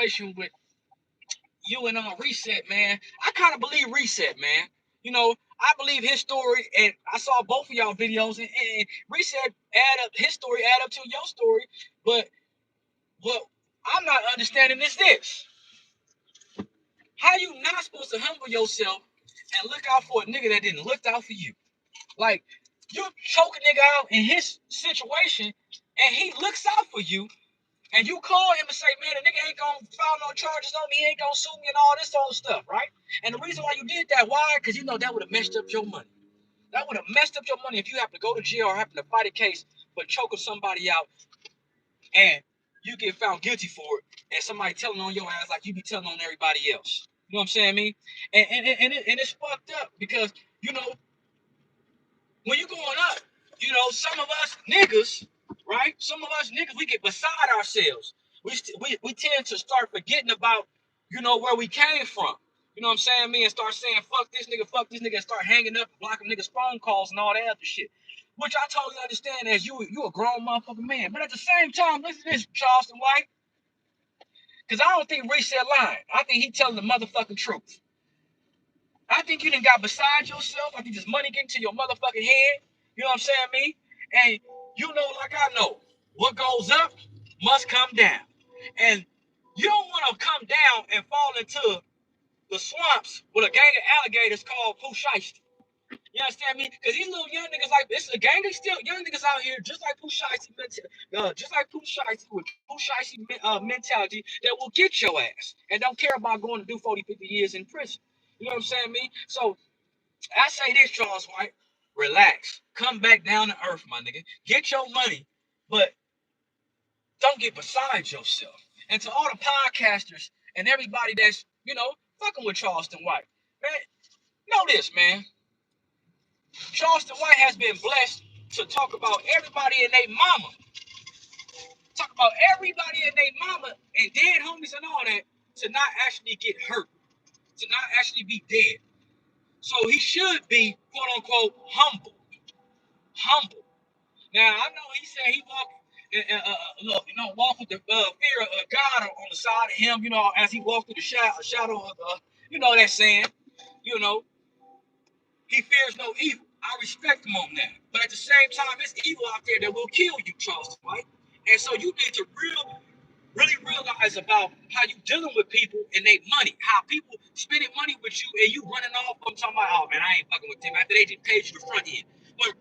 situation with you and Reset, man. I kind of believe Reset, man. You know, I believe his story, and I saw both of y'all videos, and Reset his story add up to your story. But what I'm not understanding is this: how you not supposed to humble yourself and look out for a nigga that didn't look out for you? Like, you choke a nigga out in his situation, and he looks out for you, and you call him and say, man, the nigga ain't gonna file no charges on me, he ain't gonna sue me and all this old stuff, right? And the reason why you did that, why? Because you know that would have messed up your money. That would have messed up your money if you happen to go to jail or happen to fight a case for choking somebody out and you get found guilty for it, and somebody telling on your ass like you be telling on everybody else. You know what I'm saying, me? And it's fucked up because, you know, when you going up, you know, some of us niggas, right? Some of us niggas, we get beside ourselves. We tend to start forgetting about, you know, where we came from. You know what I'm saying, me? And start saying, fuck this nigga, and start hanging up, blocking niggas' phone calls and all that other shit. Which I totally understand as you a grown motherfucking man. But at the same time, listen to this, Charleston White. Because I don't think Reset lying. I think he telling the motherfucking truth. I think you done got beside yourself. I think this money getting to your motherfucking head. You know what I'm saying, me? And you know, like I know, what goes up must come down. And you don't want to come down and fall into the swamps with a gang of alligators called Pooh Shiesty. You understand me? Because these little young niggas, like, it's a gang of still young niggas out here, just like Pooh Shiesty, just like Pooh Shiesty, with Pooh Shiesty mentality that will get your ass and don't care about going to do 40, 50 years in prison. You know what I'm saying, me? So I say this, Charles White, relax. Come back down to earth, my nigga. Get your money, but don't get beside yourself. And to all the podcasters and everybody that's, you know, fucking with Charleston White, man, know this, man. Charleston White has been blessed to talk about everybody and their mama. Talk about everybody and their mama and dead homies and all that to not actually get hurt, to not actually be dead. So he should be, quote unquote, humble. Humble. Now, I know he said he walked, walk with the fear of God on the side of him, you know, as he walked through the shadow of, you know that saying, you know, he fears no evil. I respect him on that. But at the same time, it's evil out there that will kill you, Charleston White. And so you need to really realize about how you dealing with people and they money, how people spending money with you and you running off. I'm talking about, oh man, I ain't fucking with them after they just paid you the front end.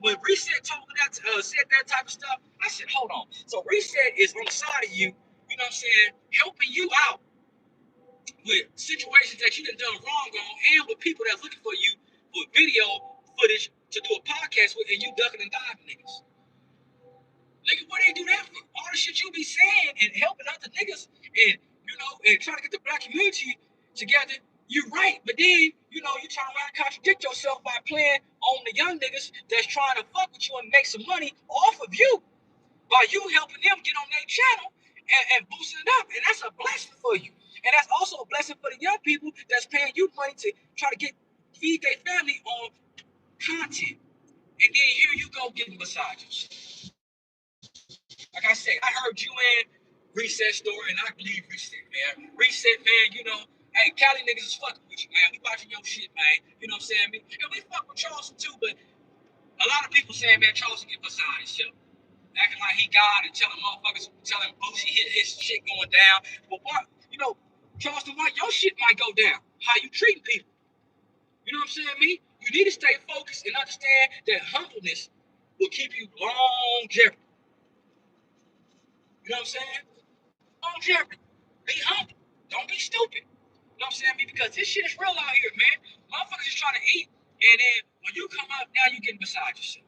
When Reset told me that, said that type of stuff, I said, hold on. So Reset is on the side of you, you know what I'm saying, helping you out with situations that you done wrong on and with people that's looking for you for video footage to do a podcast with and you ducking and diving niggas. Nigga, what they do that for? All the shit you be saying and helping other niggas and, you know, and trying to get the black community together, you're right. But then, you know, you trying to contradict yourself by playing on the young niggas that's trying to fuck with you and make some money off of you by you helping them get on their channel and boosting it up. And that's a blessing for you. And that's also a blessing for the young people that's paying you money to try to feed their family on content. And then here you go getting beside yourself. Like I said, I heard you and Reset story, and I believe Reset, man. Reset, man, you know, hey, Cali niggas is fucking with you, man. We watching your shit, man. You know what I'm saying? And we fuck with Charleston too, but a lot of people saying, man, Charleston get beside himself. Acting like he God and telling motherfuckers, telling Boosie his shit going down. But what, you know, Charleston White, your shit might go down. How you treating people. You know what I'm saying, me? You need to stay focused and understand that humbleness will keep you longevity. You know what I'm saying? Longevity. Be humble. Don't be stupid. You know what I'm saying, me? Because this shit is real out here, man. Motherfuckers is trying to eat, and then when you come up, now you getting beside yourself.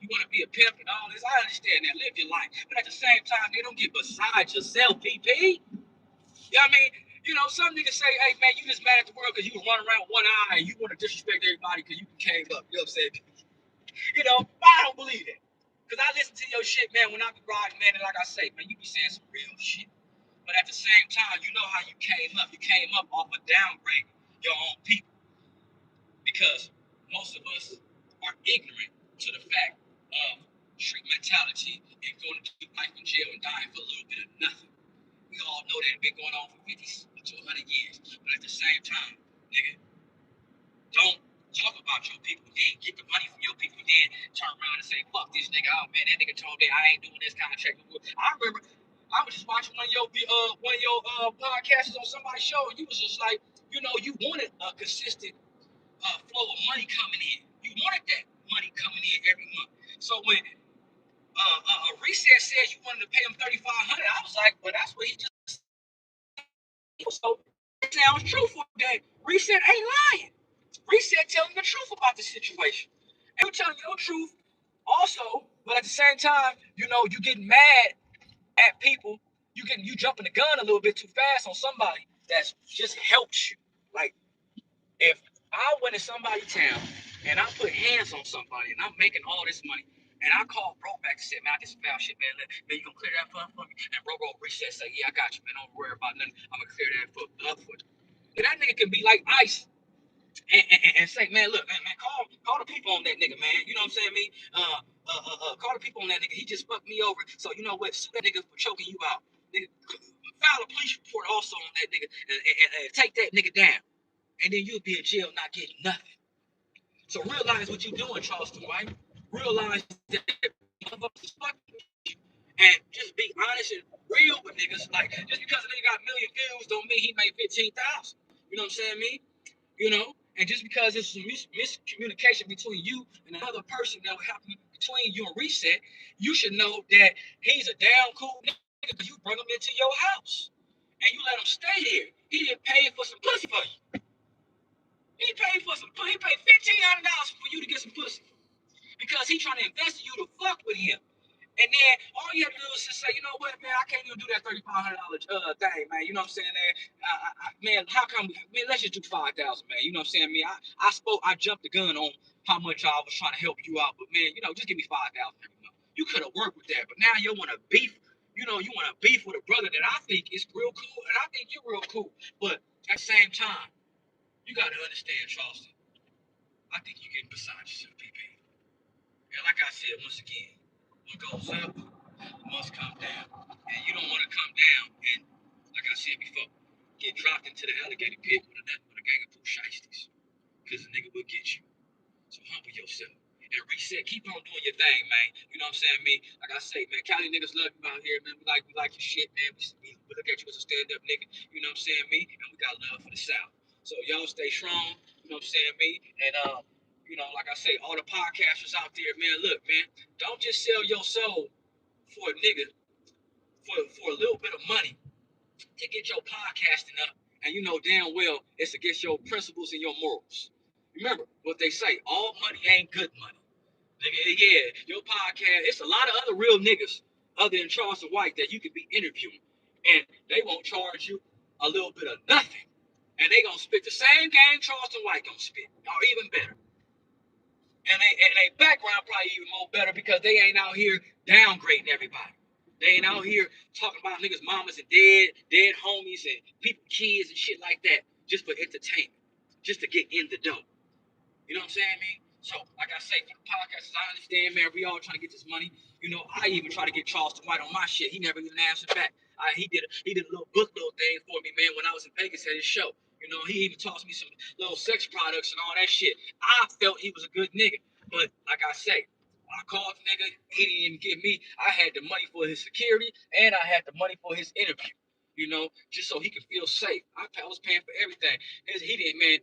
You want to be a pimp and all this. I understand that. Live your life. But at the same time, they don't get beside yourself, PP. You know what I mean? You know, some niggas say, hey, man, you just mad at the world because you was running around with one eye and you want to disrespect everybody because you came up. You know what I'm saying? You know, I don't believe that. Because I listen to your shit, man, when I be riding, man, and like I say, man, you be saying some real shit. But at the same time, you know how you came up. You came up off of downgrading your own people. Because most of us are ignorant to the fact of street mentality and going to life in jail and dying for a little bit of nothing. We all know that it's been going on for 50 to 100 years. But at the same time, nigga, don't talk about your people, then get the money from your people, then turn around and say, fuck this nigga out, man. That nigga told me I ain't doing this contract. I remember I was just watching one of your podcasts on somebody's show, and you was just like, you know, you wanted a consistent flow of money coming in. You wanted that money coming in every month. So when Reset says you wanted to pay him $3,500, I was like, well, that's what he just said. So it sounds truthful that Reset ain't lying. Reset telling the truth about the situation. And you're telling your truth also, but at the same time, you know, you getting mad at people. You jumping the gun a little bit too fast on somebody that's just helps you. Like, if I went to somebody's town and I put hands on somebody and I'm making all this money, and I call bro back and say, man, I did some foul shit, man. Man, you gonna clear that for me? And bro Reset say, yeah, I got you, man. Don't worry about nothing. I'm gonna clear that for you. And that nigga can be like ice and say, man, look, man, call the people on that nigga, man. You know what I'm saying, me? Call the people on that nigga. He just fucked me over. So you know what? Sue that nigga for choking you out. Nigga, file a police report also on that nigga and take that nigga down. And then you'll be in jail not getting nothing. So realize what you're doing, Charleston White. Realize that motherfuckers fucking you. And just be honest and real with niggas. Like, just because a nigga got a million views don't mean he made 15,000. You know what I'm saying, me? You know? And just because there's some miscommunication between you and another person that will happen between you and Reset, you should know that he's a damn cool nigga because you bring him into your house. And you let him stay there. He didn't pay for some pussy for you. He paid $1,500 for you to get some pussy because he trying to invest in you to fuck with him. And then all you have to do is just say, you know what, man, I can't even do that $3,500 thing, man. You know what I'm saying, man? Man, how come? Man, let's just do 5,000, man. You know what I'm saying, me? I jumped the gun on how much I was trying to help you out, but man, you know, just give me 5,000 every month. You could have worked with that, but now you want to beef. You know, you want to beef with a brother that I think is real cool, and I think you're real cool. But at the same time, you got to understand, Charleston. I think you're getting beside yourself, PP. And like I said, once again, what goes up must come down. And you don't want to come down and, like I said before, get dropped into the alligator pit with a gang of poo shiesties. Because the nigga will get you. So humble yourself. And Reset, keep on doing your thing, man. You know what I'm saying, me? Like I say, man, Cali niggas love you out here, man. We like your shit, man. We look at you as a stand-up nigga. You know what I'm saying, me? And we got love for the South. So y'all stay strong. You know what I'm saying, me? And you know, like I say, all the podcasters out there, man, look, man, don't just sell your soul for a nigga for a little bit of money to get your podcasting up, and you know damn well it's against your principles and your morals. Remember what they say: all money ain't good money. Nigga, yeah, your podcast. It's a lot of other real niggas other than Charleston White that you could be interviewing, and they won't charge you a little bit of nothing, and they gonna spit the same game Charleston White gonna spit, or even better. And they background probably even more better because they ain't out here downgrading everybody. They ain't out here talking about niggas' mamas and dead homies and people, kids and shit like that just for entertainment, just to get in the dough. You know what I'm saying, man? So, like I say, for the podcasters, I understand, man. We all trying to get this money. You know, I even try to get Charleston White on my shit. He never even answered back. He did a little thing for me, man, when I was in Vegas at his show. You know, he even tossed me some little sex products and all that shit. I felt he was a good nigga. But like I say, I called the nigga, he didn't even give me. I had the money for his security and I had the money for his interview. You know, just so he could feel safe. I was paying for everything. He didn't, man.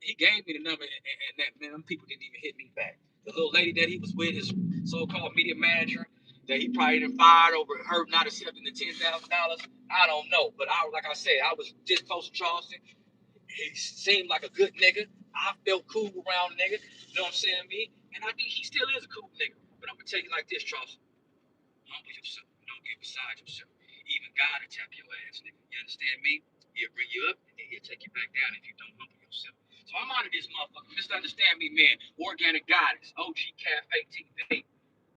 He gave me the number, and that man, them people didn't even hit me back. The little lady that he was with, his so-called media manager, that he probably didn't fired over her not accepting the $10,000. I don't know, but like I said, I was this close to Charleston. He seemed like a good nigga. I felt cool around nigga. You know what I'm saying, me? And I think he still is a cool nigga. But I'm gonna tell you like this, Charleston. Humble yourself. Don't get beside yourself. Even God will tap your ass, nigga. You understand me? He'll bring you up and he'll take you back down if you don't humble yourself. So I'm out of this motherfucker. Misunderstand me, man. Organic Goddess, OG Cafe TV.